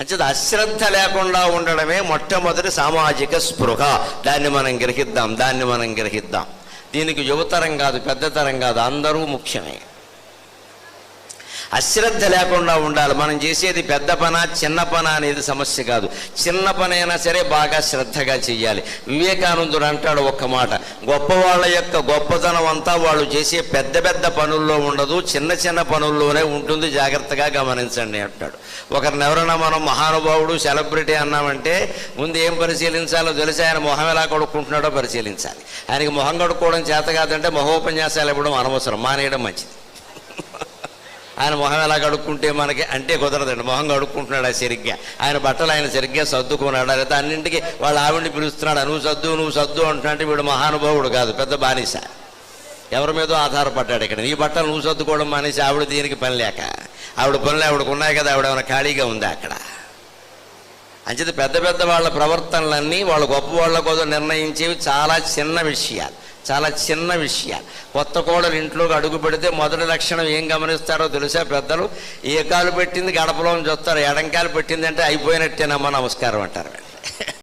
అంచేది అశ్రద్ధ లేకుండా ఉండడమే మొట్టమొదటి సామాజిక స్పృహ. దాన్ని మనం గ్రహిద్దాం. దీనికి యువతరం కాదు, పెద్దతరం కాదు, అందరూ ముఖ్యమే. అశ్రద్ధ లేకుండా ఉండాలి. మనం చేసేది పెద్ద పన చిన్న పన అనేది సమస్య కాదు. చిన్న పనైనా సరే బాగా శ్రద్ధగా చెయ్యాలి. వివేకానందుడు అంటాడు ఒక్క మాట, గొప్పవాళ్ళ యొక్క గొప్పతనం అంతా వాళ్ళు చేసే పెద్ద పెద్ద పనుల్లో ఉండదు, చిన్న చిన్న పనుల్లోనే ఉంటుంది, జాగ్రత్తగా గమనించండి అంటాడు. ఒకరిని ఎవరైనా మనం మహానుభావుడు సెలబ్రిటీ అన్నామంటే ముందు ఏం పరిశీలించాలో తెలిసి ఆయన మొహం ఎలా కడుక్కుంటున్నాడో పరిశీలించాలి. ఆయనకి మొహం కడుక్కోవడం చేత కాదంటే మహోపన్యాసాలు ఇవ్వడం అనవసరం, మానేయడం మంచిది. ఆయన మొహం ఎలా కడుక్కుంటే మనకి అంటే కుదరదండి. మొహం కడుక్కుంటున్నాడు సరిగ్గా, ఆయన బట్టలు ఆయన సరిగ్గా సర్దుకున్నాడు, లేదా అన్నింటికి వాళ్ళ ఆవిడ్ని పిలుస్తున్నాడు, నువ్వు సర్దు అంటున్నట్టు వీడు మహానుభావుడు కాదు, పెద్ద బానిస. ఎవరి మీదో ఆధారపడ్డాడు. ఇక్కడ నీ బట్టలు నువ్వు సర్దుకోవడం మానేసి ఆవిడ దీనికి పని లేక, ఆవిడ పనులు ఆవిడకు ఉన్నాయి కదా, ఆవిడ ఏమైనా ఖాళీగా ఉందా అక్కడ? అంచేది పెద్ద పెద్ద వాళ్ళ ప్రవర్తనలన్నీ వాళ్ళ గొప్ప వాళ్ళ కోసం నిర్ణయించేవి చాలా చిన్న విషయాలు. కొత్త కోడలు ఇంట్లోకి అడుగు పెడితే మొదటి లక్షణం ఏం గమనిస్తారో తెలుసా పెద్దలు? ఏ కాలు పెట్టింది గడపలో చూస్తారు, ఎడంకాలు పెట్టిందంటే అయిపోయినట్టేనమ్మా నమస్కారం అంటారు.